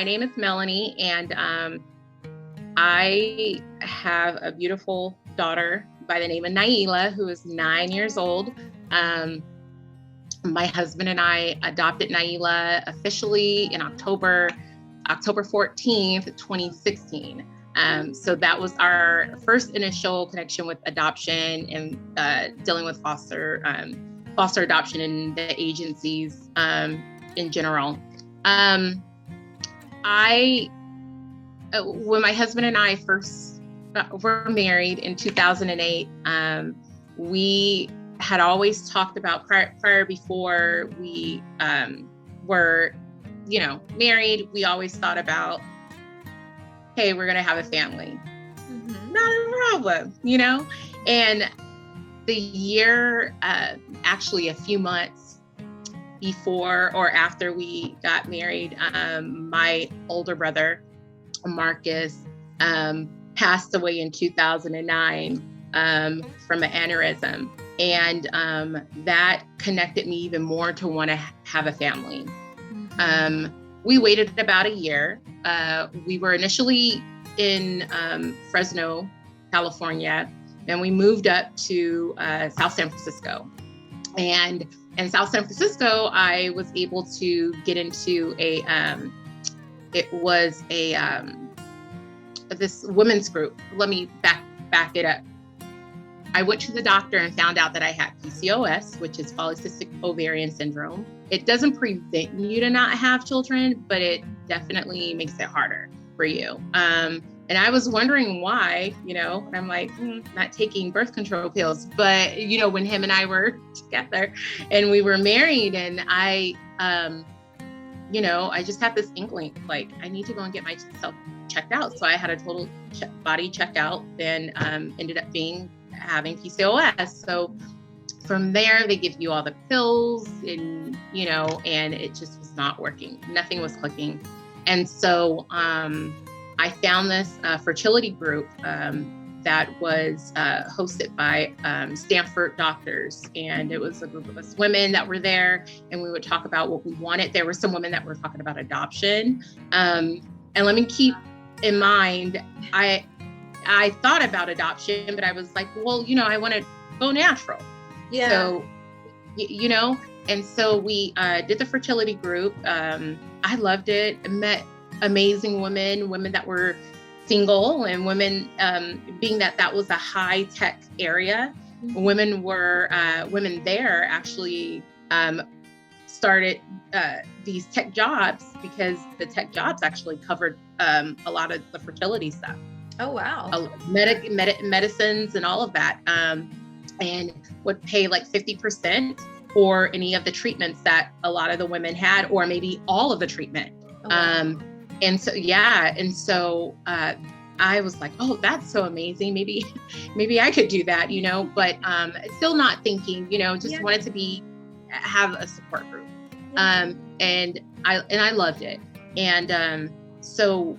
name is Melanie, and I have a beautiful daughter by the name of Naila, who is 9 years old. Um, my husband and I adopted Naila officially in October 14th, 2016. So that was our first initial connection with adoption and dealing with foster adoption and the agencies in general. When my husband and I first were married in 2008, we had always talked about prior before we were, married. We always thought about, hey, we're going to have a family. Mm-hmm. Not a problem, And the year, actually a few months before or after we got married, my older brother, Marcus, passed away in 2009 from an aneurysm. And that connected me even more to want to have a family. We waited about a year. We were initially in Fresno, California, and we moved up to South San Francisco. And in South San Francisco, I was able to get into this women's group. Let me back it up. I went to the doctor and found out that I had PCOS, which is polycystic ovarian syndrome. It doesn't prevent you to not have children, but it definitely makes it harder for you. And I was wondering why, and I'm like, not taking birth control pills. But, when him and I were together and we were married, and I just had this inkling, like, I need to go and get myself checked out. So I had a total body checkout, and ended up having PCOS. So from there, they give you all the pills and it just was not working. Nothing was clicking. And so I found this fertility group that was hosted by Stanford doctors. And it was a group of us women that were there, and we would talk about what we wanted. There were some women that were talking about adoption. And let me keep in mind, I thought about adoption, but I was like, well, I want to go natural. Yeah. So, and so we did the fertility group. I loved it. I met amazing women that were single, and women, being that was a high tech area. Mm-hmm. Women there actually started these tech jobs, because the tech jobs actually covered a lot of the fertility stuff. Oh, wow. Medicines and all of that. And would pay like 50% for any of the treatments that a lot of the women had, or maybe all of the treatment. Oh, wow. And so I was like, oh, that's so amazing. Maybe I could do that, but still not thinking, just wanted to have a support group. Yeah. And I loved it. And so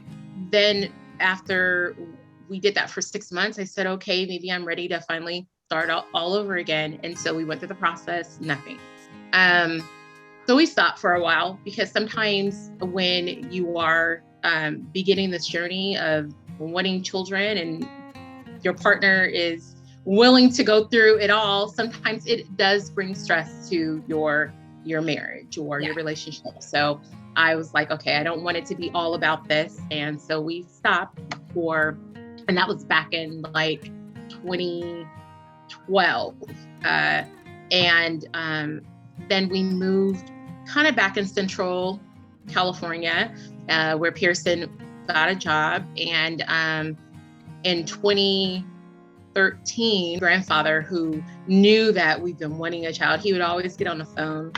then after we did that for 6 months, I said, okay, maybe I'm ready to finally start all over again. And so we went through the process, nothing. So we stopped for a while, because sometimes when you are beginning this journey of wanting children and your partner is willing to go through it all, sometimes it does bring stress to your marriage or your relationship. So I was like, okay, I don't want it to be all about this. And so we stopped and that was back in like 2012. Then we moved kind of back in Central California, where Pearson got a job. And in 2013, grandfather, who knew that we've been wanting a child, he would always get on the phone.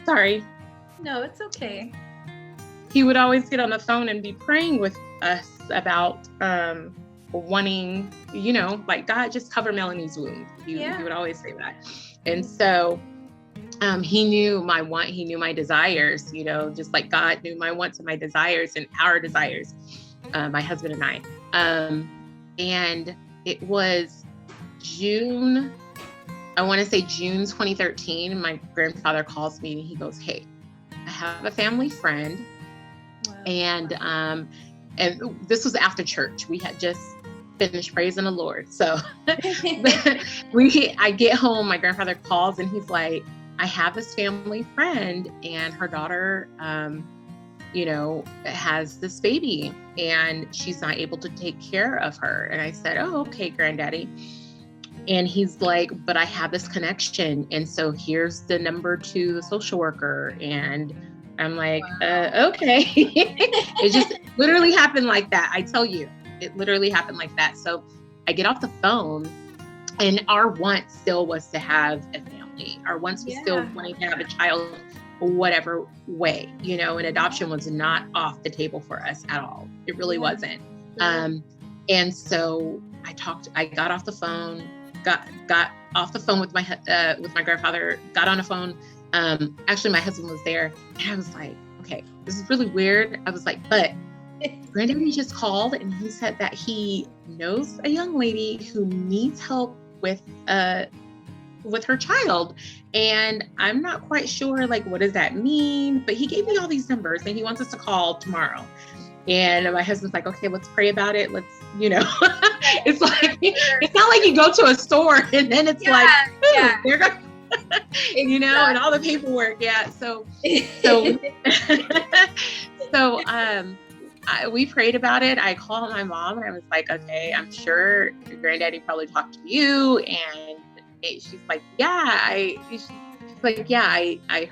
Sorry. No, it's okay. He would always get on the phone and be praying with us about wanting, like, God, just cover Melanie's womb. He would always say that. And so he knew my want, he knew my desires, just like God knew my wants and my desires and our desires, my husband and I. And it was June 2013, my grandfather calls me and he goes, hey, I have a family friend And this was after church. We had just finished praising the Lord. So I get home, my grandfather calls and he's like, I have this family friend and her daughter, has this baby and she's not able to take care of her. And I said, oh, okay, granddaddy. And he's like, but I have this connection. And so here's the number to the social worker. And I'm like, wow. Okay. It just literally happened like that. I tell you, it literally happened like that. So I get off the phone and our want still was to have a family. Our wants was still wanting to have a child whatever way, and adoption was not off the table for us at all. It really wasn't. And so I got off the phone, got off the phone with my grandfather, got on the phone. Actually my husband was there and I was like, okay, this is really weird. I was like, but Granddaddy just called and he said that he knows a young lady who needs help with her child. And I'm not quite sure, like, what does that mean? But he gave me all these numbers and he wants us to call tomorrow. And my husband's like, okay, let's pray about it. Let's, it's like, it's not like you go to a store and then it's they're going and all the paperwork. Yeah. So we prayed about it. I called my mom and I was like, okay, I'm sure your granddaddy probably talked to you. And she's like, I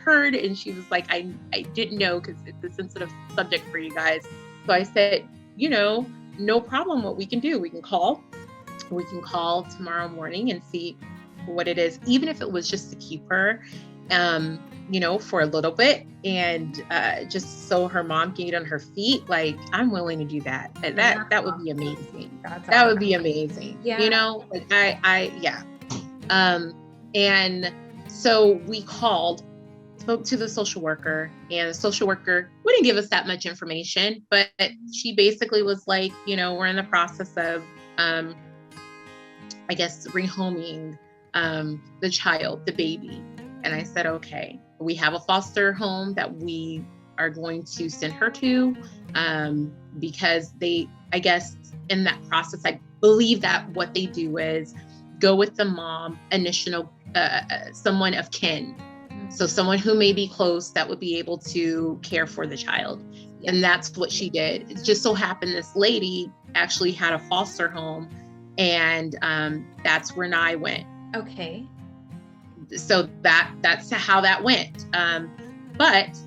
heard. And she was like, I didn't know because it's a sensitive subject for you guys. So I said, no problem. What we can do, we can call tomorrow morning and see what it is, even if it was just to keep her, for a little bit and just so her mom can get on her feet. Like, I'm willing to do that. That would be amazing. That would be amazing. Yeah. And so we spoke to the social worker, and the social worker wouldn't give us that much information, but she basically was like, we're in the process of, rehoming the child, the baby. And I said, okay, we have a foster home that we are going to send her to, because I guess in that process, I believe that what they do is go with the mom, initial, someone of kin. So someone who may be close that would be able to care for the child. And that's what she did. It just so happened this lady actually had a foster home, and that's where I went. Okay. So that's how that went. But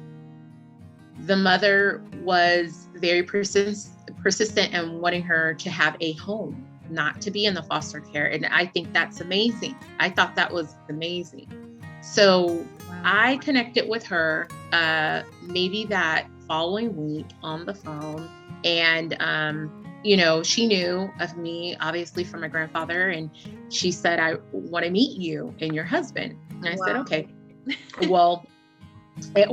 the mother was very persistent in wanting her to have a home, not to be in the foster care. And I think that's amazing. I thought that was amazing. So I connected with her maybe that following week on the phone. And, she knew of me, obviously, from my grandfather. And she said, I want to meet you and your husband. And I said, okay. Well, it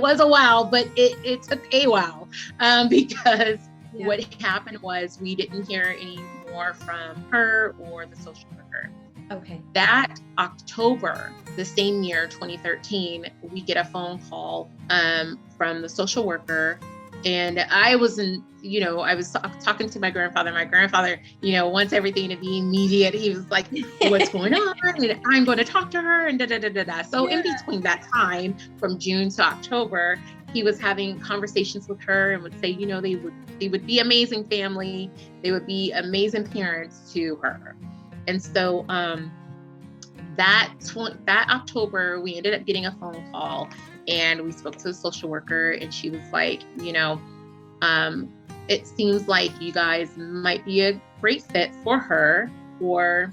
was a while, but it took a while because what happened was we didn't hear any more from her or the social worker. Okay. That October, the same year, 2013, we get a phone call from the social worker. And I was talking to my grandfather. My grandfather, wants everything to be immediate. He was like, what's going on? And I'm going to talk to her and da-da-da-da-da. So in between that time, from June to October, he was having conversations with her and would say, they would be amazing family. They would be amazing parents to her. And so that October, we ended up getting a phone call and we spoke to the social worker, and she was like, it seems like you guys might be a great fit for her for,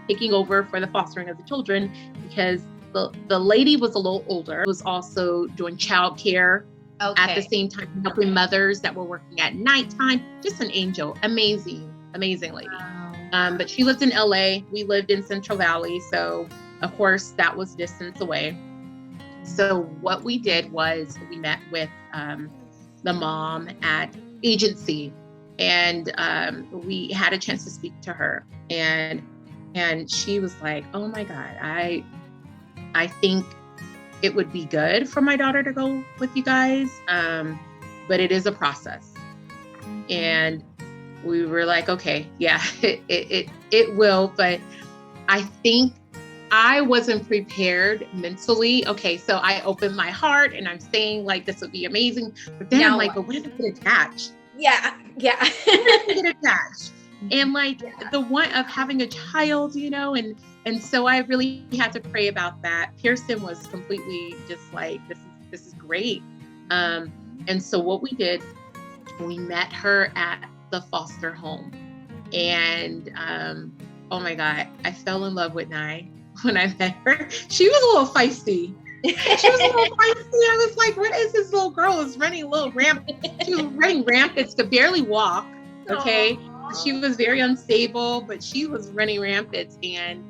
taking over for the fostering of the children, because the lady was a little older, was also doing childcare at the same time, helping mothers that were working at nighttime. Just an angel, amazing lady. Wow. But she lived in LA. We lived in Central Valley. So of course that was distance away. So what we did was we met with the mom at agency, and we had a chance to speak to her, and she was like, oh my God, I think it would be good for my daughter to go with you guys. but it is a process. And we were like, okay, yeah, it will. But I think I wasn't prepared mentally. Okay, so I opened my heart and I'm saying like, this would be amazing. But then I'm like, but what if it gets attached? Yeah. What if it gets attached? And like the one of having a child, you know, and so I really had to pray about that. Pearson was completely just like, this is great. And so what we did, we met her at the foster home. And oh my God, I fell in love with Nye when I met her. She was a little feisty. She was a little feisty. I was like, what is this little girl is running a little rampant? She was running rampant to barely walk. Okay. Aww. She was very unstable, but she was running rampant. And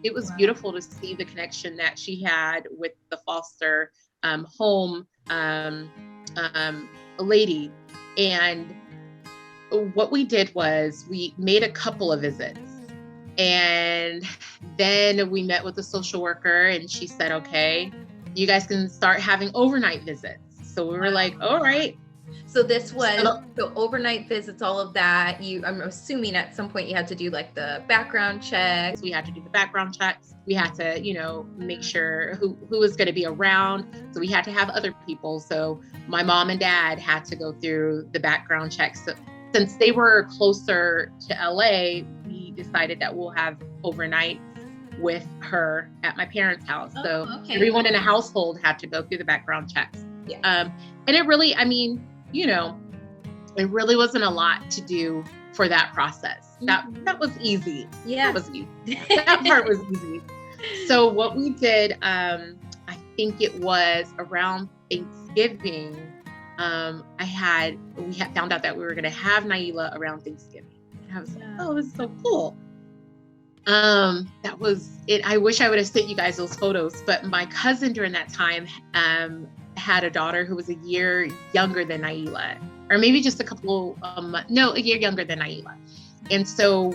it was beautiful to see the connection that she had with the foster home lady. And what we did was we made a couple of visits. And then we met with the social worker and she said, okay, you guys can start having overnight visits. So we were like, all right. So this was the overnight visits, all of that. I'm assuming at some point you had to do like the background checks. We had to do the background checks. We had to, you know, make sure who was going to be around. So we had to have other people. So my mom and dad had to go through the background checks. So since they were closer to LA, we decided that we'll have overnight with her at my parents' house. So everyone in the household had to go through the background checks. Yeah. And it really, I mean, you know, it really wasn't a lot to do for that process. That was easy. Yeah. That was easy. That part was easy. So what we did, I think it was around Thanksgiving, we had found out that we were going to have Naila around Thanksgiving. And I was like, oh, this is so cool. That was it. I wish I would have sent you guys those photos, but my cousin during that time, had a daughter who was a year younger than Naila, or maybe just a year younger than Naila. And so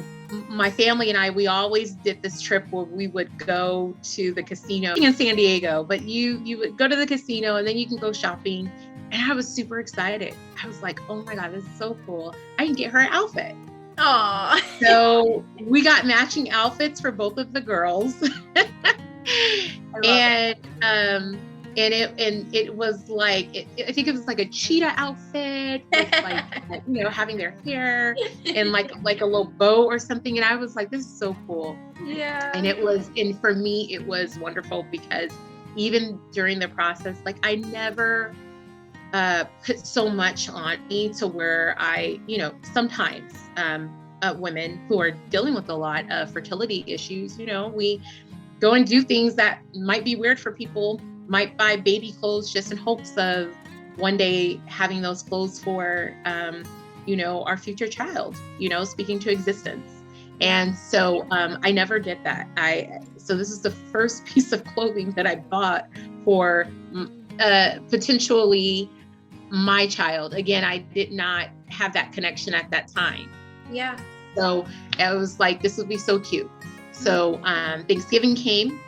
my family and I, we always did this trip where we would go to the casino in San Diego, but you would go to the casino and then you can go shopping. And I was super excited. I was like, oh my God, this is so cool. I can get her an outfit. Aww. So we got matching outfits for both of the girls. And it was like, I think it was like a cheetah outfit with like, you know, having their hair and like a little bow or something. And I was like, this is so cool. Yeah. And for me, it was wonderful because even during the process, like I never put so much on me to where I, you know, sometimes women who are dealing with a lot of fertility issues, you know, we go and do things that might be weird for people, might buy baby clothes just in hopes of one day having those clothes for, you know, our future child, you know, speaking to existence. And so I never did that. So this is the first piece of clothing that I bought for potentially my child. Again, I did not have that connection at that time. Yeah. So I was like, this would be so cute. So Thanksgiving came.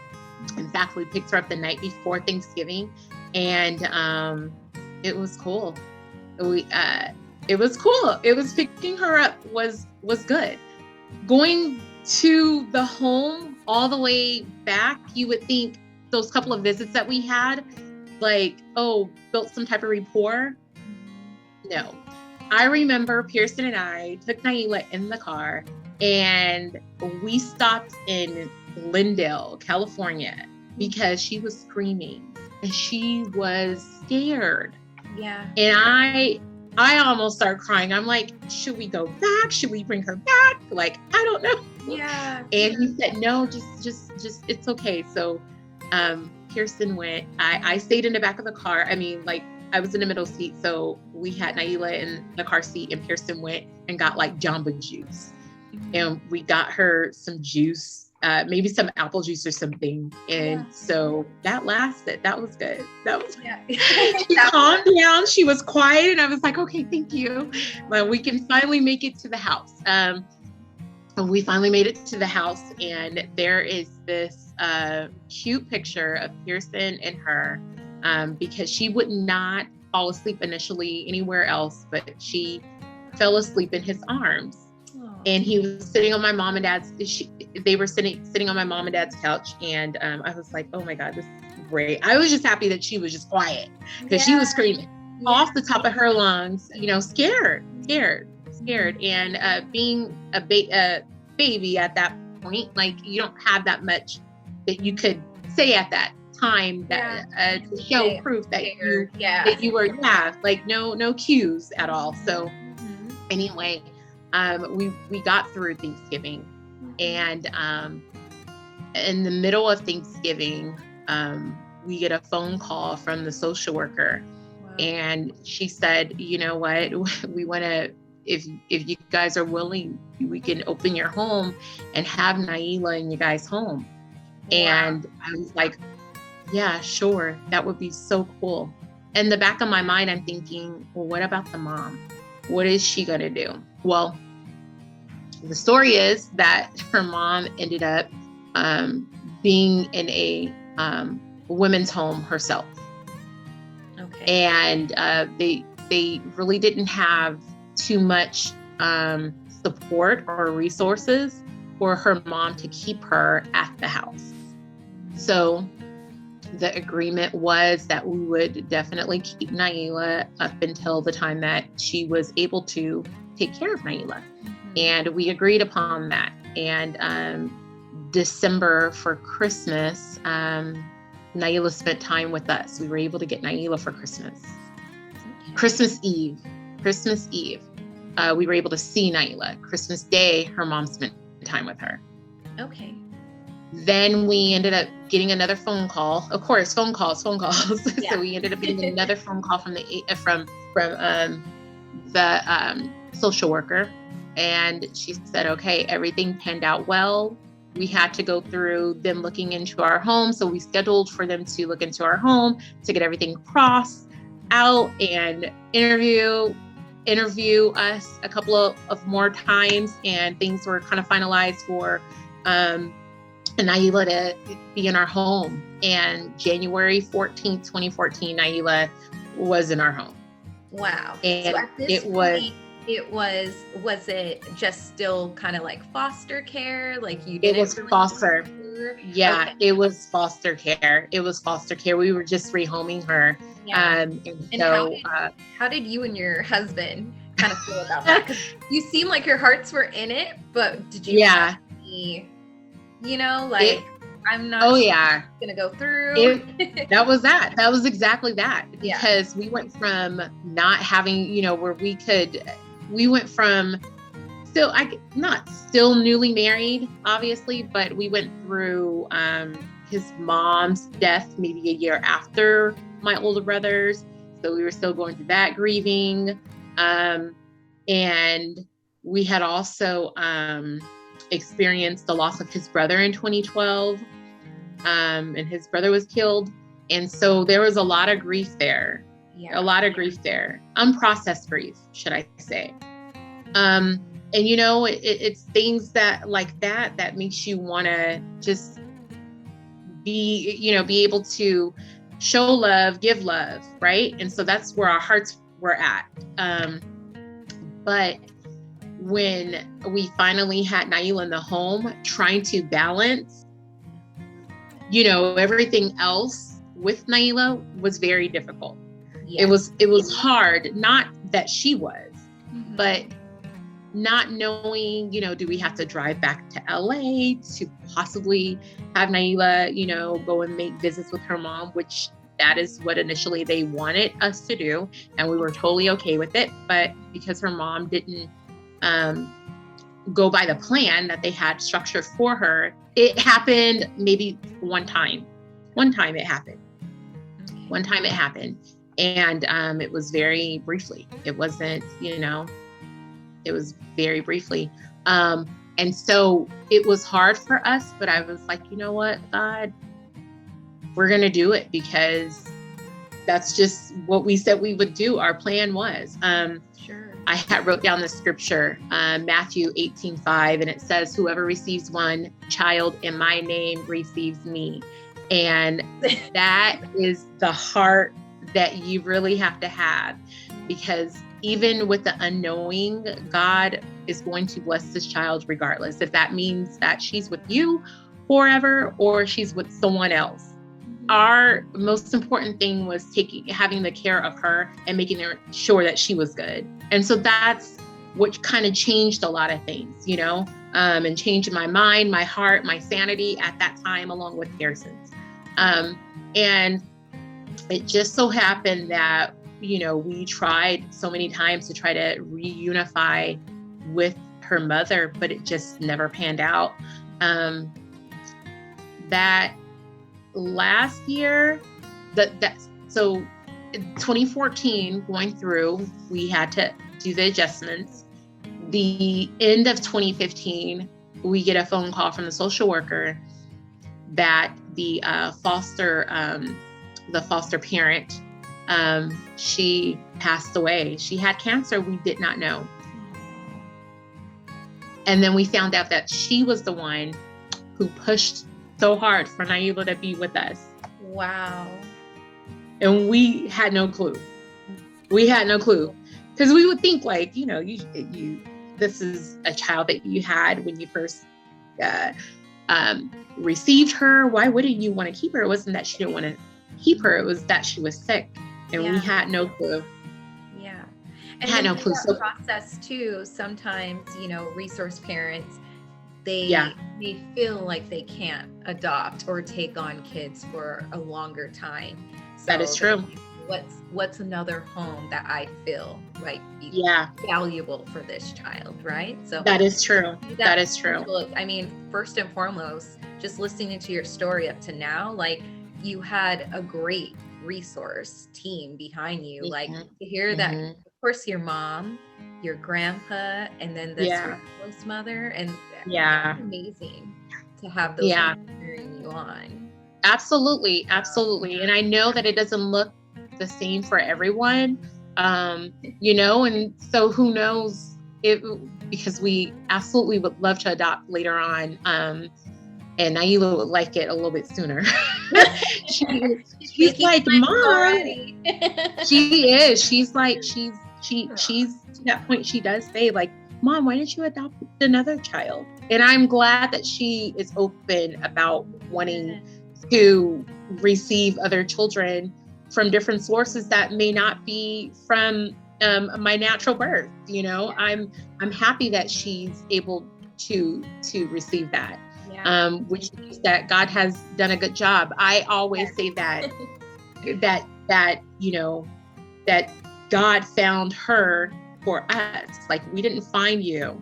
In fact, we picked her up the night before Thanksgiving, and it was cool. It was cool. It was picking her up was good. Going to the home all the way back, you would think those couple of visits that we had, like, oh, built some type of rapport. No. I remember Pearson and I took Naila in the car and we stopped in Lindale, California, because she was screaming and she was scared. Yeah. And I almost started crying. I'm like, should we go back? Should we bring her back? Like, I don't know. Yeah. And he said, no, just it's okay. So Pearson went. I stayed in the back of the car. I mean, like, I was in the middle seat, so we had Naila in the car seat, and Pearson went and got like Jamba Juice, and we got her some juice, maybe some apple juice or something, and so that lasted. That was good. That was. Yeah. She calmed down. She was quiet, and I was like, okay, thank you. But we can finally make it to the house. And we finally made it to the house, and there is this cute picture of Pearson and her. Because she would not fall asleep initially anywhere else, but she fell asleep in his arms. And he was sitting on my mom and dad's, they were sitting on my mom and dad's couch. And I was like, oh my God, this is great. I was just happy that she was just quiet, because she was screaming off the top of her lungs, scared. And being a baby at that point, like, you don't have that much that you could say at that time that to show proof that you were like no cues at all. So anyway, we got through Thanksgiving, and in the middle of Thanksgiving, we get a phone call from the social worker. Wow. And she said, you know what, we want to, if you guys are willing, we can open your home and have Naila in you guys' home. Wow. And I was like, yeah, sure, that would be so cool. In the back of my mind, I'm thinking, well, what about the mom? What is she going to do? Well, the story is that her mom ended up being in a women's home herself. Okay. And they really didn't have too much support or resources for her mom to keep her at the house. So the agreement was that we would definitely keep Naila up until the time that she was able to take care of Naila. And we agreed upon that. And December for Christmas, Naila spent time with us. We were able to get Naila for Christmas. Okay. Christmas Eve. We were able to see Naila. Christmas Day, her mom spent time with her. Okay. Then we ended up getting another phone call. Of course, phone calls. Yeah. So we ended up getting another phone call from the social worker, and she said, "Okay, everything panned out well. We had to go through them looking into our home, so we scheduled for them to look into our home to get everything crossed out and interview us a couple of more times, and things were kind of finalized for." Naila to be in our home. And January 14th, 2014, Naila was in our home. Wow. And so at this point, was it just still kind of like foster care? Like you didn't It was really foster. Yeah, okay. It was foster care. We were just rehoming her. Yeah. And so how did you and your husband kind of feel about that? Because you seem like your hearts were in it, but did you I'm not gonna go through. That was exactly that, because we went from not having, we went from not still newly married, obviously, but we went through his mom's death maybe a year after my older brothers. So we were still going through that grieving. And we had also experienced the loss of his brother in 2012, and his brother was killed. And so there was a lot of grief there, unprocessed grief, should I say. And it's things that like that makes you want to just be able to show love, give love, right? And so that's where our hearts were at. But when we finally had Naila in the home, trying to balance, everything else with Naila was very difficult. Yes. It was hard, not that she was, but not knowing, do we have to drive back to LA to possibly have Naila, go and make visits with her mom, which that is what initially they wanted us to do. And we were totally okay with it. But because her mom didn't go by the plan that they had structured for her, it happened maybe one time it happened. And it was very briefly. It wasn't, it was very briefly. And so it was hard for us, but I was like, you know what, God, we're going to do it, because that's just what we said we would do. Our plan was, sure. I had wrote down the scripture, Matthew 18:5, and it says, whoever receives one child in my name receives me. And that is the heart that you really have to have, because even with the unknowing, God is going to bless this child regardless. If that means that she's with you forever or she's with someone else. Our most important thing was having the care of her and making sure that she was good. And so that's what kind of changed a lot of things, and changed my mind, my heart, my sanity at that time, along with Harrison's. And it just so happened that, we tried so many times to try to reunify with her mother, but it just never panned out. That last year, so in 2014 going through, we had to do the adjustments. The end of 2015, we get a phone call from the social worker that the foster parent, she passed away. She had cancer. We did not know. And then we found out that she was the one who pushed so hard for Naila to be with us. Wow. And we had no clue. Because we would think this is a child that you had when you first received her. Why wouldn't you want to keep her? It wasn't that she didn't want to keep her. It was that she was sick, and we had no clue. Yeah. And had no clue. So process too, sometimes, resource parents, they feel like they can't adopt or take on kids for a longer time. So that is true. What's another home that I feel like valuable for this child, right? So that is true. That is true. I mean, first and foremost, just listening to your story up to now, like you had a great resource team behind you. Mm-hmm. Like to hear that, of course, your mom, your grandpa, and then this resource mother, and that's amazing to have those cheering you on. Absolutely. And I know that it doesn't look the same for everyone, and so who knows because we absolutely would love to adopt later on, and Naila would like it a little bit sooner. she's like, Mom. She is. She's to that point. She does say, like, Mom, why didn't you adopt another child? And I'm glad that she is open about wanting to receive other children from different sources that may not be from my natural birth. I'm happy that she's able to receive that, which means that God has done a good job. I always say that that God found her for us. Like, we didn't find you.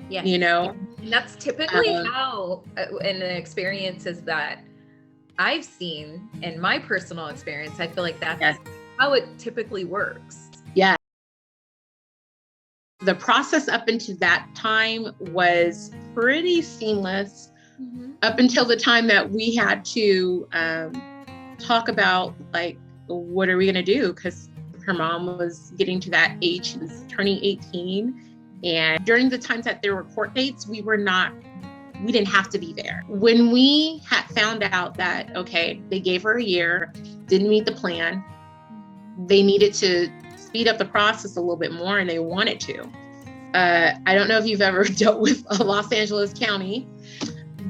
And that's typically how in the experiences that I've seen in my personal experience, I feel like that's how it typically works. Yeah. The process up until that time was pretty seamless, up until the time that we had to talk about, like, what are we going to do? Because her mom was getting to that age. She was turning 18. And during the times that there were court dates, we didn't have to be there. When we had found out that, okay, they gave her a year, didn't meet the plan, they needed to speed up the process a little bit more, and they wanted to. I don't know if you've ever dealt with Los Angeles County,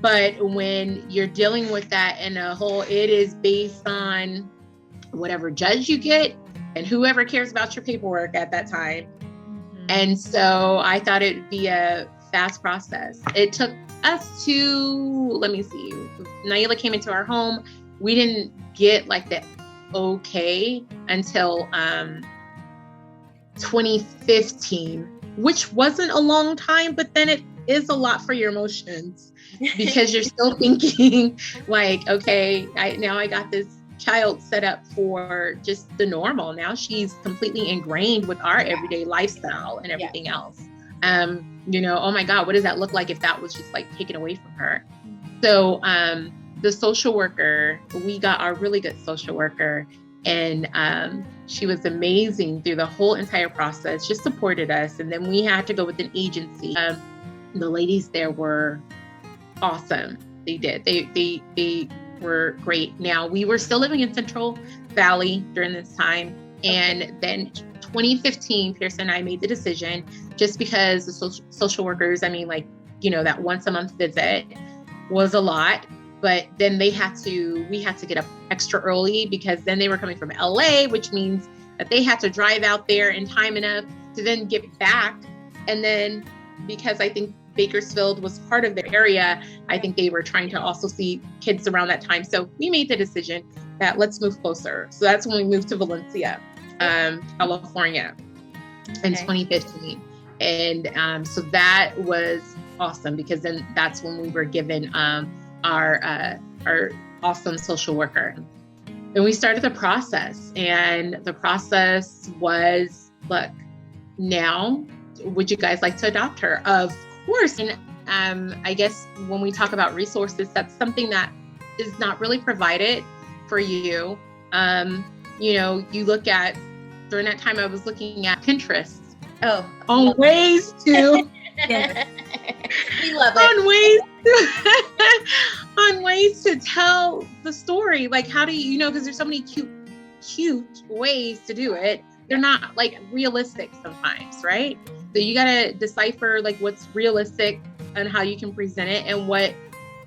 but when you're dealing with that in a whole, it is based on whatever judge you get and whoever cares about your paperwork at that time. And so I thought it would be a fast process. It took us to, Naila came into our home. We didn't get like the okay until 2015, which wasn't a long time, but then it is a lot for your emotions because you're still thinking like, okay, I got this child set up for just the normal. Now she's completely ingrained with our everyday lifestyle and everything else. Oh my God, what does that look like if that was just like taken away from her? So the social worker, we got our really good social worker, and she was amazing through the whole entire process, just supported us. And then we had to go with an agency. The ladies there were awesome. They did. They were great. Now, we were still living in Central Valley during this time. And then 2015, Pearson and I made the decision, just because the social workers, I mean, like, you know, that once a month visit was a lot. But then we had to get up extra early, because then they were coming from LA, which means that they had to drive out there in time enough to then get back. And then, because I think Bakersfield was part of their area, I think they were trying to also see kids around that time. So we made the decision that let's move closer. So that's when we moved to Valencia, California, in 2015. And so that was awesome, because then that's when we were given our awesome social worker. And we started the process, and the process was, look, now, would you guys like to adopt her? Of course. And I guess when we talk about resources, that's something that is not really provided for you. You know, you look at, during that time, I was looking at Pinterest. Oh, on ways to we love it. On ways to tell the story. Like, how do you know, because there's so many cute ways to do it. They're not like realistic sometimes, right? So you got to decipher like what's realistic and how you can present it, and what,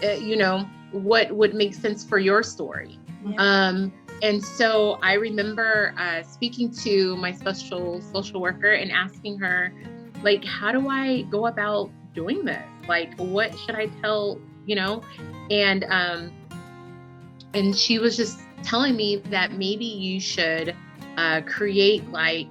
you know, what would make sense for your story. Yeah. And so I remember speaking to my social worker and asking her, like, how do I go about doing this? Like, what should I tell, you know? And she was just telling me that maybe you should create like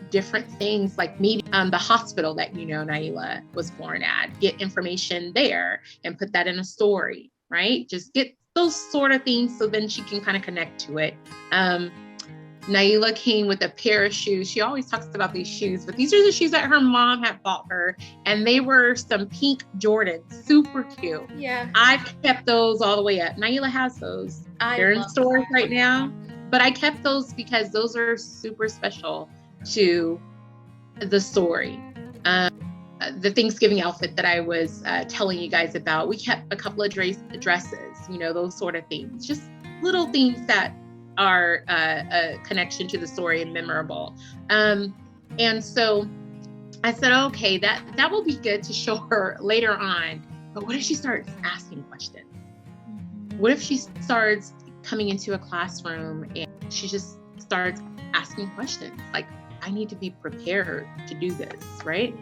different things, like maybe the hospital that, you know, Naila was born at, get information there and put that in a story, right? Just get those sort of things, so then she can kind of connect to it. Naila came with a pair of shoes. She always talks about these shoes, but these are the shoes that her mom had bought her, and they were some pink Jordans, super cute. Yeah. I kept those all the way up. Naila has those. They're in stores right now, but I kept those because those are super special to the story. The Thanksgiving outfit that I was telling you guys about, we kept a couple of dresses, you know, those sort of things, just little things that are a connection to the story and memorable. And so I said, okay, that will be good to show her later on. But what if she starts asking questions? What if she starts coming into a classroom and she just starts asking questions? Like, I need to be prepared to do this, right?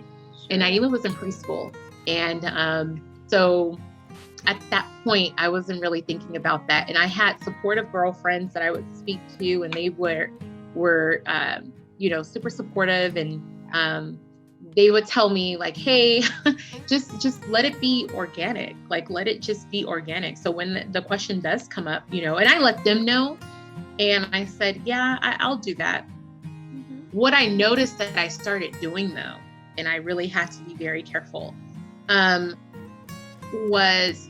And Naila was in preschool. And so at that point, I wasn't really thinking about that. And I had supportive girlfriends that I would speak to, and they were you know, super supportive. And they would tell me like, hey, just let it be organic. Like, let it just be organic. So when the question does come up, you know, and I let them know. And I said, yeah, I'll do that. Mm-hmm. What I noticed that I started doing though, and I really had to be very careful, was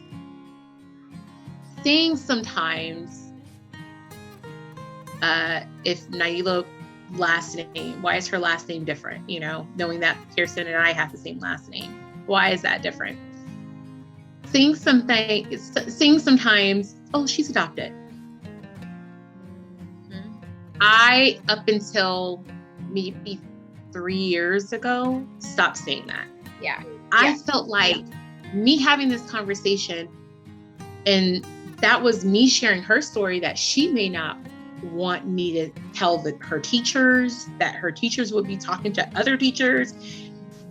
saying sometimes, if Naila last name, why is her last name different? You know, knowing that Pearson and I have the same last name, why is that different? Saying sometimes, oh, she's adopted. Mm-hmm. I, up until maybe 3 years ago, stopped saying that. Yeah. I felt like me having this conversation, and that was me sharing her story, that she may not want me to tell her teachers, that her teachers would be talking to other teachers.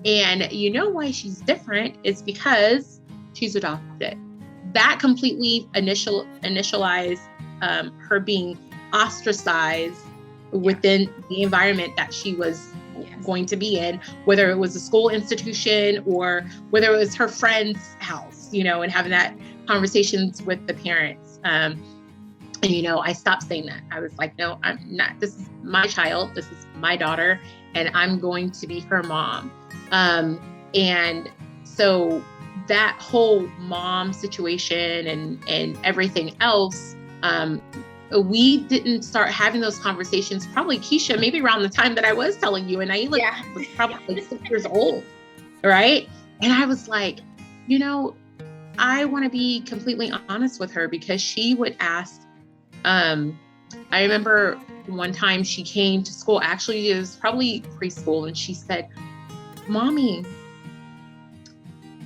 And you know why she's different? It's because she's adopted. That completely initialized her being ostracized within the environment that she was going to be in, whether it was a school institution or whether it was her friend's house, you know, and having that conversations with the parents. And, you know, I stopped saying that. I was like, no, I'm not. This is my child. This is my daughter, and I'm going to be her mom. And so that whole mom situation and everything else, we didn't start having those conversations, probably, Keisha, maybe around the time that I was telling you, and Naila was probably like 6 years old, right? And I was like, you know, I want to be completely honest with her, because she would ask, I remember one time she came to school, actually it was probably preschool, and she said, Mommy,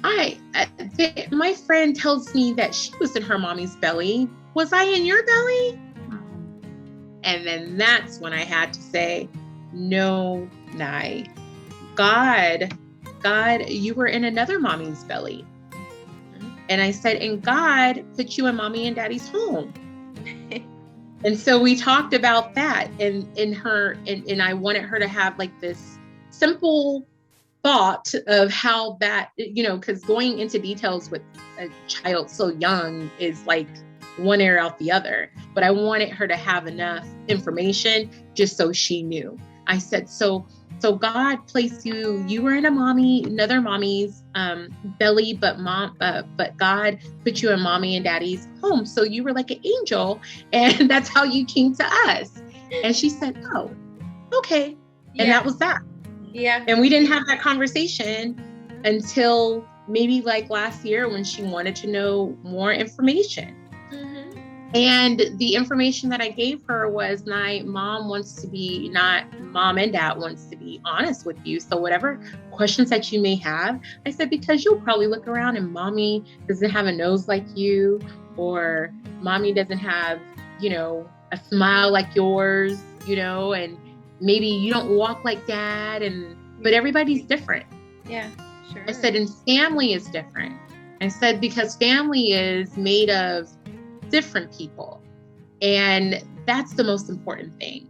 my friend tells me that she was in her mommy's belly. Was I in your belly? And then that's when I had to say, no, Nye. God, you were in another mommy's belly. And I said, and God put you in mommy and daddy's home. And so we talked about that, and I wanted her to have like this simple thought of how that, because going into details with a child so young is like one ear out the other. But I wanted her to have enough information just so she knew. I said, so God placed you were in another mommy's belly, but God put you in mommy and daddy's home. So you were like an angel, and that's how you came to us. And she said, oh, okay. Yeah. And that was that. Yeah. And we didn't have that conversation until maybe like last year, when she wanted to know more information. And the information that I gave her was, mom and dad wants to be honest with you. So whatever questions that you may have, I said, because you'll probably look around and mommy doesn't have a nose like you, or mommy doesn't have, a smile like yours, and maybe you don't walk like dad, but everybody's different. Yeah, sure. I said, and family is different. I said, because family is made of different people, and that's the most important thing.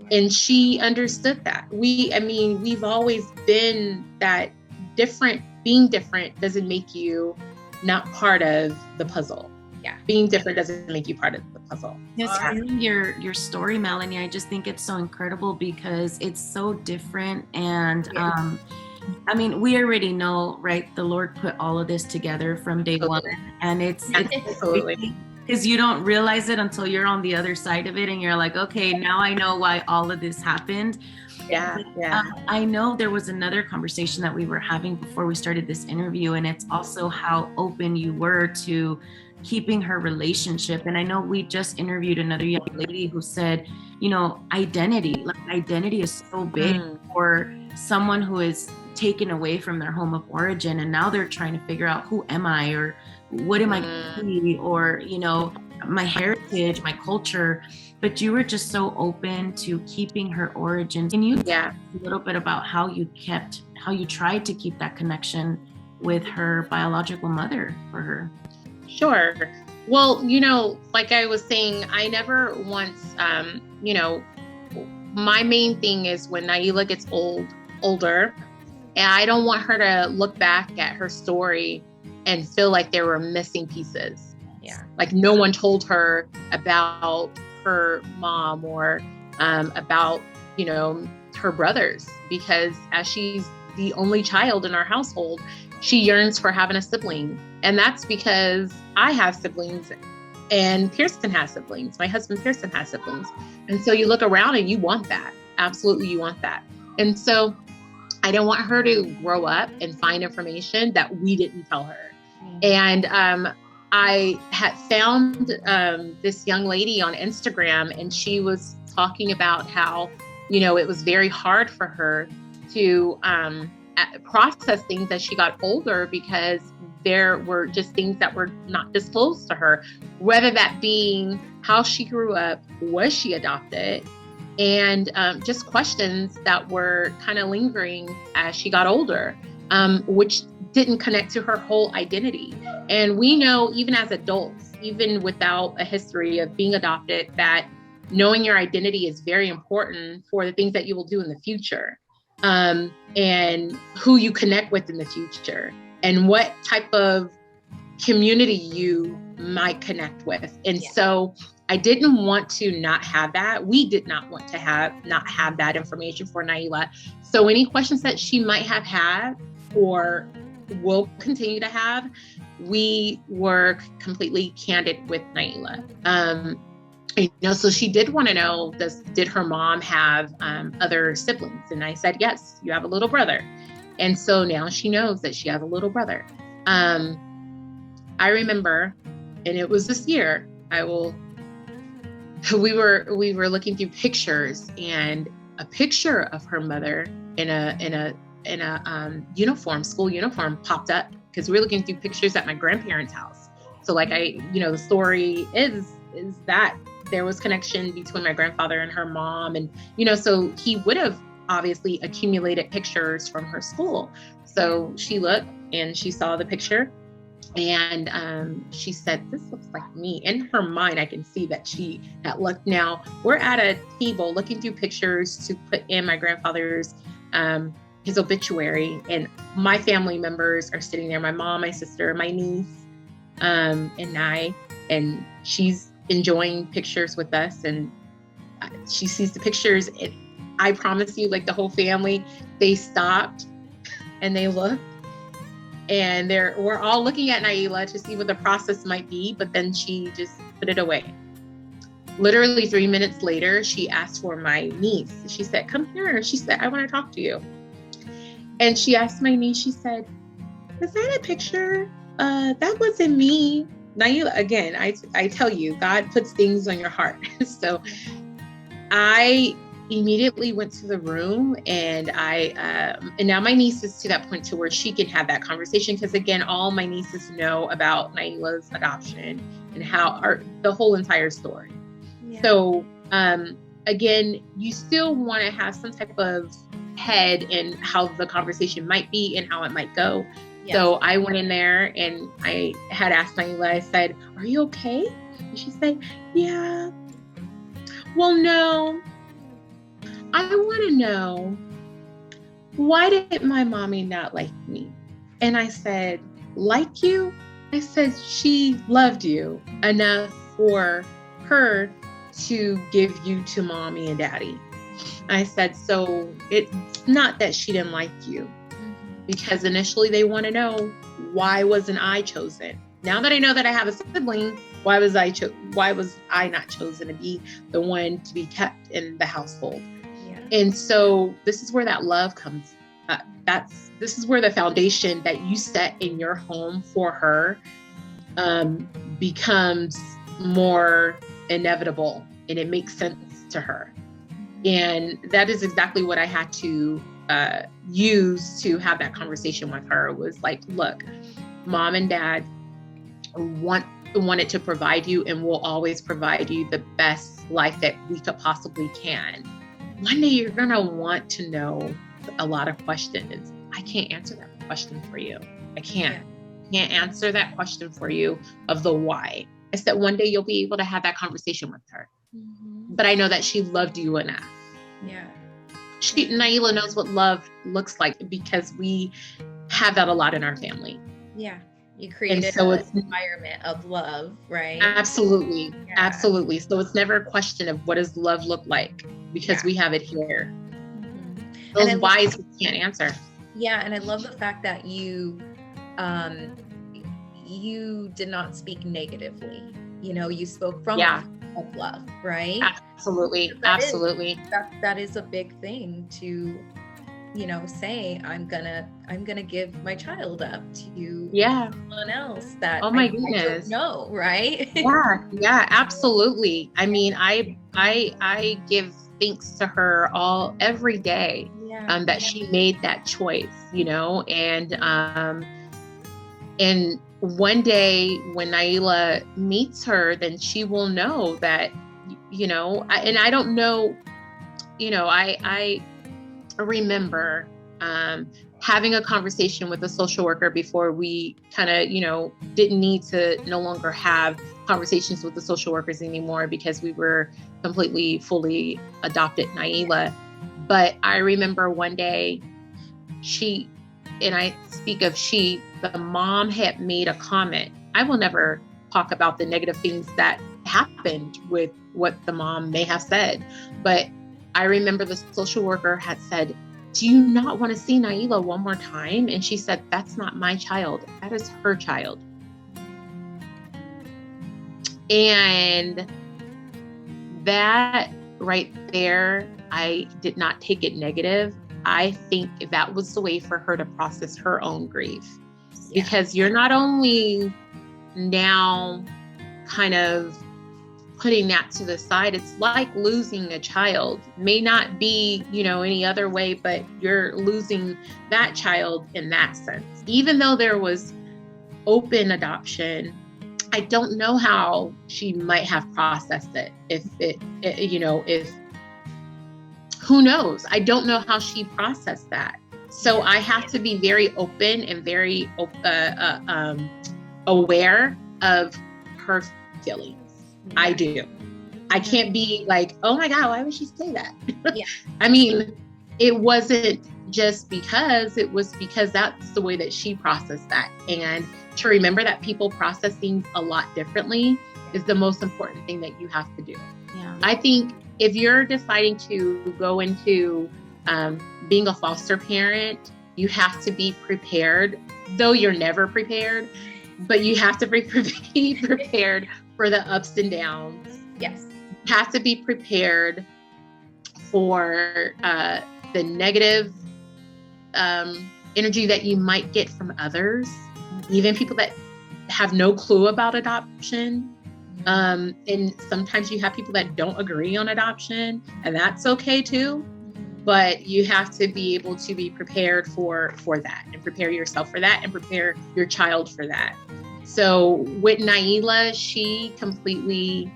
And she understood that. We've always been that different. Being different doesn't make you not part of the puzzle. Yeah, being different doesn't make you part of the puzzle. Yes, hearing your story, Melanie, I just think it's so incredible, because it's so different. And we already know, right? The Lord put all of this together from day one, and it's absolutely. Because you don't realize it until you're on the other side of it, and you're like, okay, now I know why all of this happened. Yeah. I know there was another conversation that we were having before we started this interview, and it's also how open you were to keeping her relationship. And I know we just interviewed another young lady who said, identity is so big for someone who is taken away from their home of origin, and now they're trying to figure out, who am I, or what am I going to be, or my heritage, my culture. But you were just so open to keeping her origins. Can you talk a little bit about how you tried to keep that connection with her biological mother for her? Sure. Well, like I was saying, I never once, my main thing is when Naila gets older, and I don't want her to look back at her story and feel like there were missing pieces. Yeah. Like no one told her about her mom, or about, her brothers, because as she's the only child in our household, she yearns for having a sibling. And that's because I have siblings, and Pearson has siblings. My husband Pearson has siblings. And so you look around and you want that. Absolutely, you want that. And so I didn't want her to grow up and find information that we didn't tell her. And I had found this young lady on Instagram, and she was talking about how, it was very hard for her to process things as she got older, because there were just things that were not disclosed to her, whether that being how she grew up, was she adopted, and just questions that were kind of lingering as she got older, which didn't connect to her whole identity. And we know, even as adults, even without a history of being adopted, that knowing your identity is very important for the things that you will do in the future, and who you connect with in the future, and what type of community you might connect with. And so I didn't want to not have that. We did not want to not have that information for Naila. So any questions that she might have had or will continue to have, we were completely candid with Naila. So she did want to know, did her mom have other siblings? And I said, yes, you have a little brother. And so now she knows that she has a little brother. I remember, and it was this year, we were looking through pictures, and a picture of her mother in a uniform, school uniform, popped up, because we were looking through pictures at my grandparents' house. So like the story is that there was connection between my grandfather and her mom, and so he would have obviously accumulated pictures from her school. So she looked and she saw the picture, and she said, "This looks like me." In her mind, I can see that she had looked. Now we're at a table looking through pictures to put in my grandfather's his obituary, and my family members are sitting there, my mom, my sister, my niece, and I, and she's enjoying pictures with us, and she sees the pictures, and I promise you, like, the whole family, they stopped and they looked, and we're all looking at Naila to see what the process might be, but then she just put it away. Literally 3 minutes later, she asked for my niece. She said, "Come here." She said, "I want to talk to you." And she asked my niece, she said, "Is that a picture? That wasn't me." Naila, again, I tell you, God puts things on your heart. So I immediately went to the room, and and now my niece is to that point to where she can have that conversation, because again, all my nieces know about Naila's adoption and the whole entire story. Yeah. So again, you still want to have some type of head in how the conversation might be and how it might go. Yes. So I went in there and I had asked Naila, I said, "Are you okay?" And she said, "Yeah." "Well, no. I want to know, why did my mommy not like me?" And I said, "Like you?" I said, "She loved you enough for her to give you to mommy and daddy." I said, "So it's not that she didn't like you, because initially they want to know, why wasn't I chosen? Now that I know that I have a sibling, why was I not chosen to be the one to be kept in the household?" Yeah. And so this is where that love comes. This is where the foundation that you set in your home for her becomes more inevitable, and it makes sense to her. And that is exactly what I had to use to have that conversation with her. It was like, look, mom and dad wanted to provide you, and will always provide you the best life that we could possibly can. One day you're going to want to know a lot of questions. I can't answer that question for you. I can't answer that question for you of the why. I said, one day you'll be able to have that conversation with her. Mm-hmm. But I know that she loved you enough. Yeah. Naila knows what love looks like, because we have that a lot in our family. Yeah. You created an environment of love, right? Absolutely. Yeah. Absolutely. So it's never a question of what does love look like, because we have it here. Mm-hmm. Those whys we can't answer. Yeah. And I love the fact that you did not speak negatively. You spoke from of love, right? Absolutely. Absolutely. That is a big thing to, say, I'm gonna give my child up to someone else that I don't know, right? Yeah, absolutely. I mean, I give thanks to her every day that she made that choice, and one day when Naila meets her, then she will know that, and I don't know, I remember having a conversation with a social worker before we kind of, didn't need to no longer have conversations with the social workers anymore, because we were fully adopted Naila. But I remember one day the mom had made a comment. I will never talk about the negative things that happened with what the mom may have said, but I remember the social worker had said, "Do you not want to see Naila one more time?" And she said, "That's not my child. That is her child." And that right there, I did not take it negative. I think that was the way for her to process her own grief. Because you're not only now kind of putting that to the side. It's like losing a child. May not be, any other way, but you're losing that child in that sense. Even though there was open adoption, I don't know how she might have processed it. If who knows? I don't know how she processed that. So I have to be very open and very aware of her feelings. I do. I can't be like, oh my God, why would she say that? Yeah. I mean, it wasn't just because, it was because that's the way that she processed that. And to remember that people process things a lot differently is the most important thing that you have to do. Yeah. I think if you're deciding to go into being a foster parent, you have to be prepared, though you're never prepared, but you have to be prepared for the ups and downs. Yes. You have to be prepared for the negative energy that you might get from others, even people that have no clue about adoption. And sometimes you have people that don't agree on adoption, and that's okay too. But you have to be able to be prepared for that, and prepare yourself for that, and prepare your child for that. So with Naila, she completely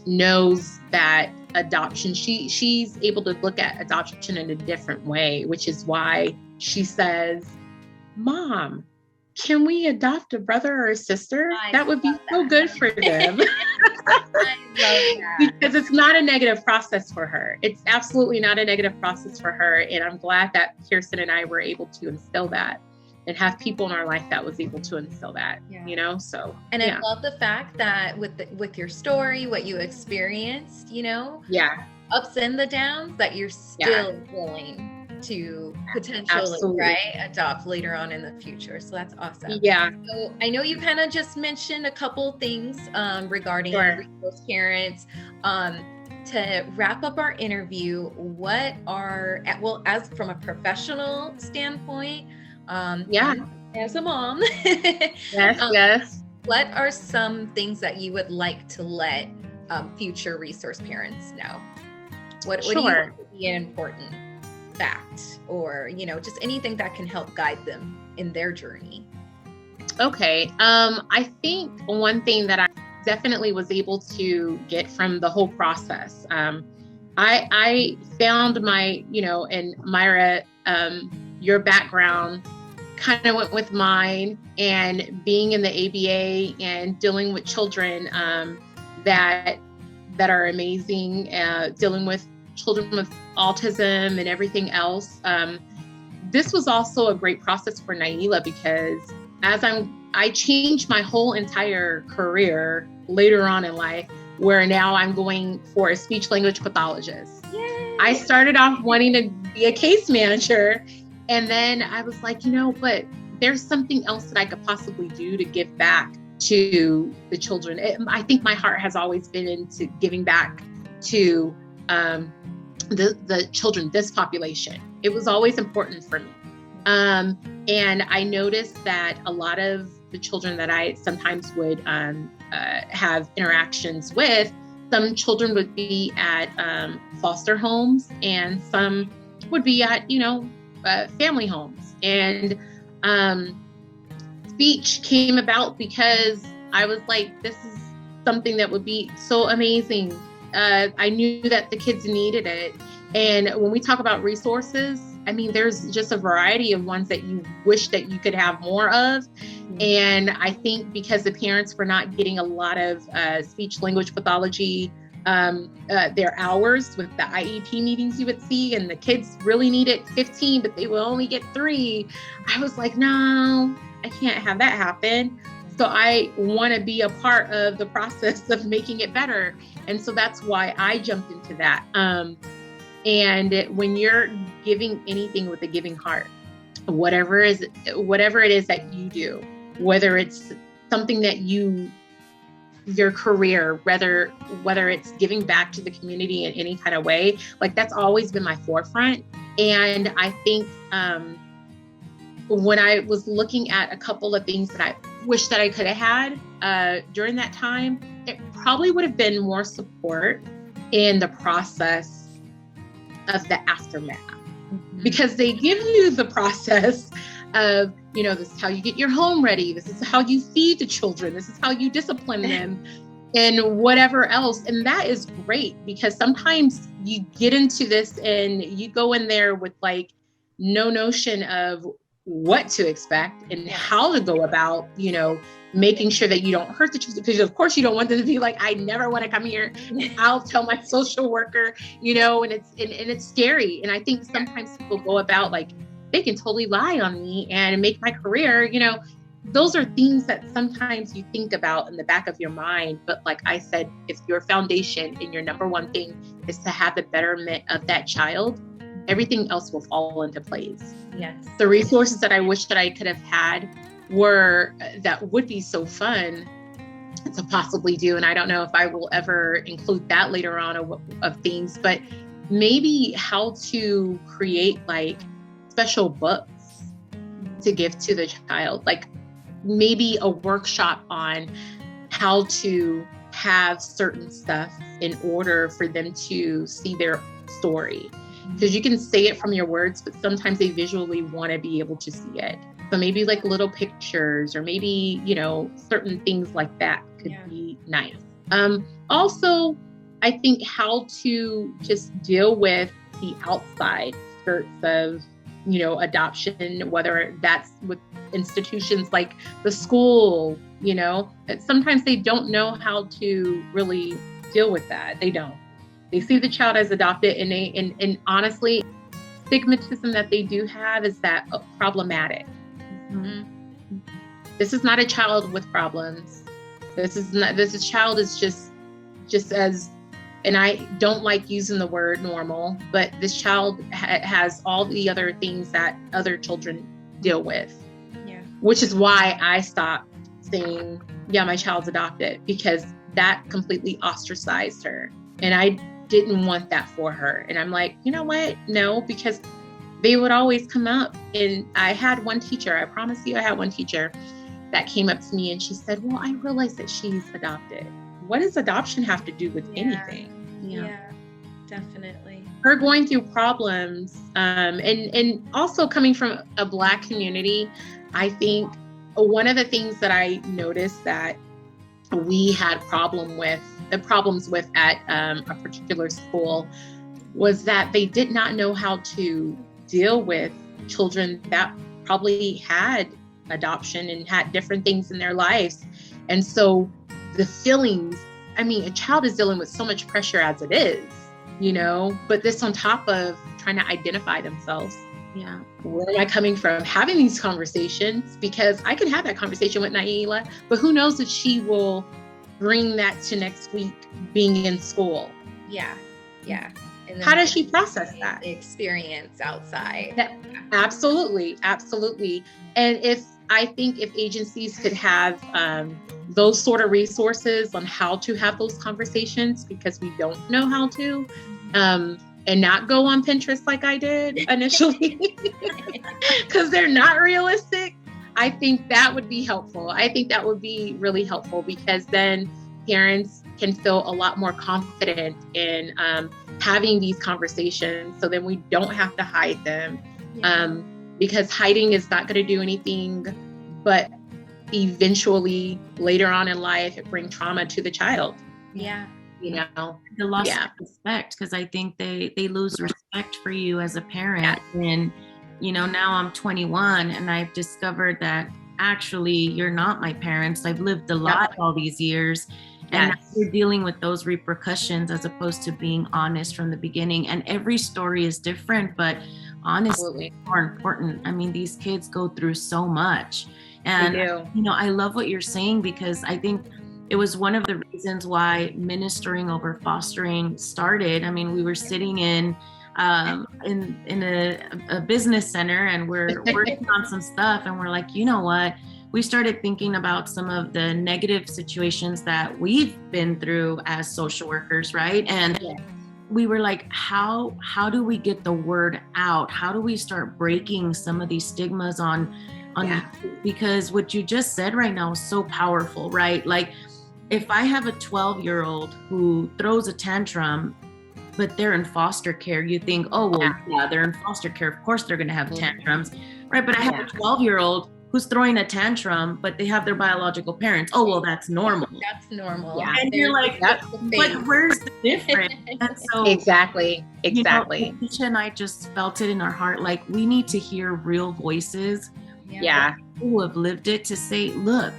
knows that adoption, she's able to look at adoption in a different way, which is why she says, Mom, can we adopt a brother or a sister? That would be so good for them. I love that. Because it's not a negative process for her. It's absolutely not a negative process for her. And I'm glad that Kirsten and I were able to instill that and have people in our life that was able to instill that, so. And I love the fact that with your story, what you experienced, ups and the downs, that you're still willing to potentially adopt later on in the future. So that's awesome. Yeah. So I know you kind of just mentioned a couple things regarding resource parents. To wrap up our interview, what are, as from a professional standpoint, as a mom, yes. What are some things that you would like to let future resource parents know? What do you think would be an important fact, or just anything that can help guide them in their journey? Okay. I think one thing that I definitely was able to get from the whole process, I found my, and Myra, your background kind of went with mine, and being in the ABA and dealing with children that are amazing, dealing with children with autism and everything else. This was also a great process for Naila, because I changed my whole entire career later on in life, where now I'm going for a speech language pathologist. Yay. I started off wanting to be a case manager, and then I was like, but there's something else that I could possibly do to give back to the children. I think my heart has always been into giving back to the children, this population. It was always important for me. And I noticed that a lot of the children that I sometimes would have interactions with, some children would be at foster homes, and some would be at, family homes. And speech came about because I was like, this is something that would be so amazing. I knew that the kids needed it. And when we talk about resources, I mean, there's just a variety of ones that you wish that you could have more of. Mm-hmm. And I think because the parents were not getting a lot of speech language pathology, their hours with the IEP meetings you would see, and the kids really needed 15, but they will only get 3. I was like, no, I can't have that happen. So I want to be a part of the process of making it better. And so that's why I jumped into that. And when you're giving anything with a giving heart, whatever it is that you do, whether it's something that your career, whether it's giving back to the community in any kind of way, like that's always been my forefront. And I think when I was looking at a couple of things that I wish that I could have had during that time, it probably would have been more support in the process of the aftermath. Because they give you the process of, this is how you get your home ready. This is how you feed the children. This is how you discipline them and whatever else. And that is great, because sometimes you get into this and you go in there with like no notion of what to expect and how to go about, making sure that you don't hurt the children, because of course you don't want them to be like, I never want to come here. I'll tell my social worker, and it's scary. And I think sometimes people go about like, they can totally lie on me and make my career, those are things that sometimes you think about in the back of your mind. But like I said, if your foundation and your number one thing is to have the betterment of that child, everything else will fall into place. Yes. The resources that I wish that I could have had that would be so fun to possibly do. And I don't know if I will ever include that later on of things, but maybe how to create like special books to give to the child, like maybe a workshop on how to have certain stuff in order for them to see their story. Because you can say it from your words, but sometimes they visually want to be able to see it. So maybe like little pictures, or maybe, certain things like that could be nice. Also, I think how to just deal with the outside skirts of, adoption, whether that's with institutions like the school, that sometimes they don't know how to really deal with that. They don't. They see the child as adopted, and honestly, stigmatism that they do have is that problematic. Mm-hmm. This is not a child with problems. This child is just as, and I don't like using the word normal, but this child has all the other things that other children deal with. Yeah. Which is why I stopped saying, yeah, my child's adopted, because that completely ostracized her. And I didn't want that for her. And I'm like, you know what? No, because they would always come up. And I had one teacher, I promise you, I had one teacher that came up to me and she said, well, I realize that she's adopted. What does adoption have to do with anything? Yeah, definitely. Her going through problems, and also coming from a Black community, I think one of the things that I noticed that we had problems with at a particular school was that they did not know how to deal with children that probably had adoption and had different things in their lives. And so the feelings, a child is dealing with so much pressure as it is, but this on top of trying to identify themselves. Yeah. Where am I coming from? Having these conversations, because I can have that conversation with Naila, but who knows if she will bring that to next week being in school. Yeah. And how does she process that experience outside? Absolutely. And I think if agencies could have those sort of resources on how to have those conversations, because we don't know how to, and not go on Pinterest like I did initially, because they're not realistic. I think that would be helpful. I think that would be really helpful, because then parents can feel a lot more confident in having these conversations. So then we don't have to hide them, because hiding is not going to do anything, but eventually later on in life, it brings trauma to the child. Yeah. The loss of respect, because I think they lose respect for you as a parent. And now I'm 21 and I've discovered that actually you're not my parents. I've lived a lot all these years, and you're dealing with those repercussions as opposed to being honest from the beginning. And every story is different, but honesty is more important. These kids go through so much. And I love what you're saying, because I think it was one of the reasons why Ministering Over Fostering started. We were sitting in a business center, and we're working on some stuff, and we're like, you know what? We started thinking about some of the negative situations that we've been through as social workers, right? And we were like, how do we get the word out? How do we start breaking some of these stigmas on because what you just said right now is so powerful, right? Like, if I have a 12-year-old who throws a tantrum, but they're in foster care, you think, oh, well, yeah, they're in foster care. Of course they're going to have tantrums, right? But I have a 12-year-old who's throwing a tantrum, but they have their biological parents. Oh, well, that's normal. That's normal. Yeah. And you're like, but where's the difference? And so Exactly. You know, Tisha and I just felt it in our heart. Like, we need to hear real voices. Yeah. Who have lived it, to say, look,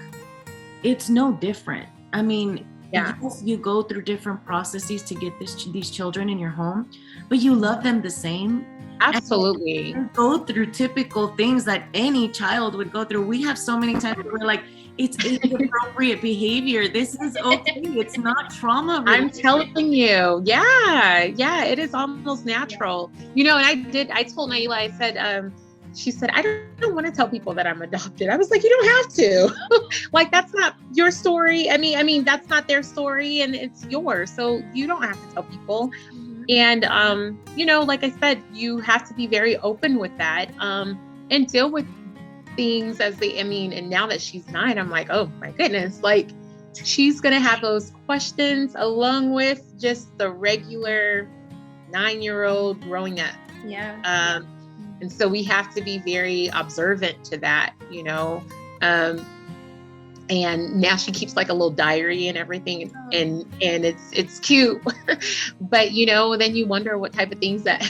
it's no different. I mean, yes, you go through different processes to get these children in your home, but you love them the same. Absolutely. And go through typical things that any child would go through. We have so many times where we're like, it's age-appropriate behavior. This is okay. It's not trauma related. I'm telling you. Yeah, it is almost natural. You know, and I told Naila, I said, she said, I don't want to tell people that I'm adopted. I was like, you don't have to. Like, that's not your story. I mean, that's not their story, and it's yours. So you don't have to tell people. And, you know, like I said, you have to be very open with that, and deal with things as they, and now that she's 9, I'm like, oh my goodness, like, she's going to have those questions along with just the regular 9-year-old growing up. Yeah. And so we have to be very observant to that, you know. And now she keeps like a little diary and everything, and it's cute. But, you know, then you wonder what type of things that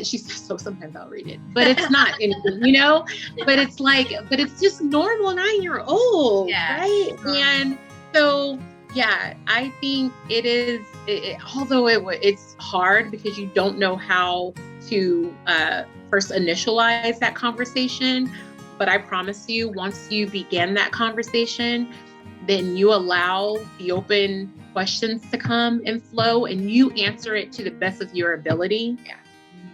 she says. So sometimes I'll read it, but it's not anything, you know. But it's like, but it's just normal 9-year-old, right? And so, yeah, I think it is. Although it's hard because you don't know how to first initialize that conversation. But I promise you, once you begin that conversation, then you allow the open questions to come and flow, and you answer it to the best of your ability,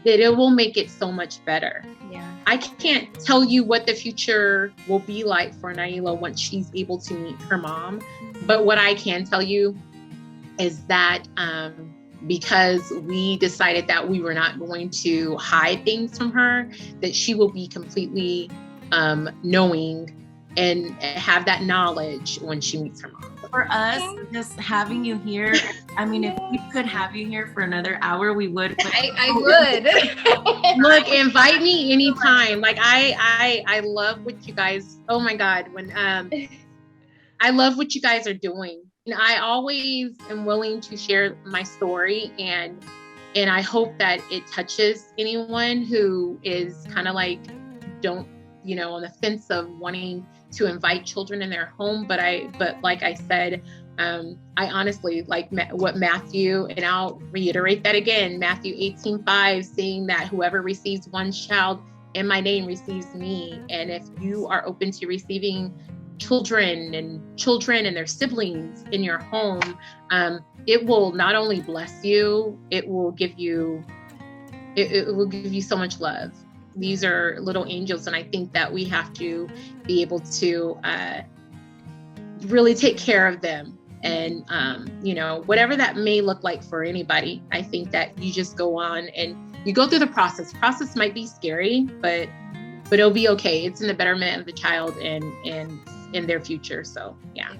that it will make it so much better. Yeah. I can't tell you what the future will be like for Naila once she's able to meet her mom. But what I can tell you is that because we decided that we were not going to hide things from her, that she will be completely knowing and have that knowledge when she meets her mom. For us, just having you here, I mean, if we could have you here for another hour, we would. I would. Look, invite me anytime. Like, I love what you guys, oh my God, when I love what you guys are doing. And I always am willing to share my story, and I hope that it touches anyone who is kind of like, on the fence of wanting to invite children in their home. But like I said, I honestly like what Matthew, and I'll reiterate that again, Matthew 18:5, saying that whoever receives one child in my name receives me. And if you are open to receiving children and their siblings in your home, it will not only bless you, it will give you so much love. These are little angels, and I think that we have to be able to really take care of them. And whatever that may look like for anybody, I think that you just go on and you go through the process. Process might be scary, but it'll be okay. It's in the betterment of the child and in their future. So yeah.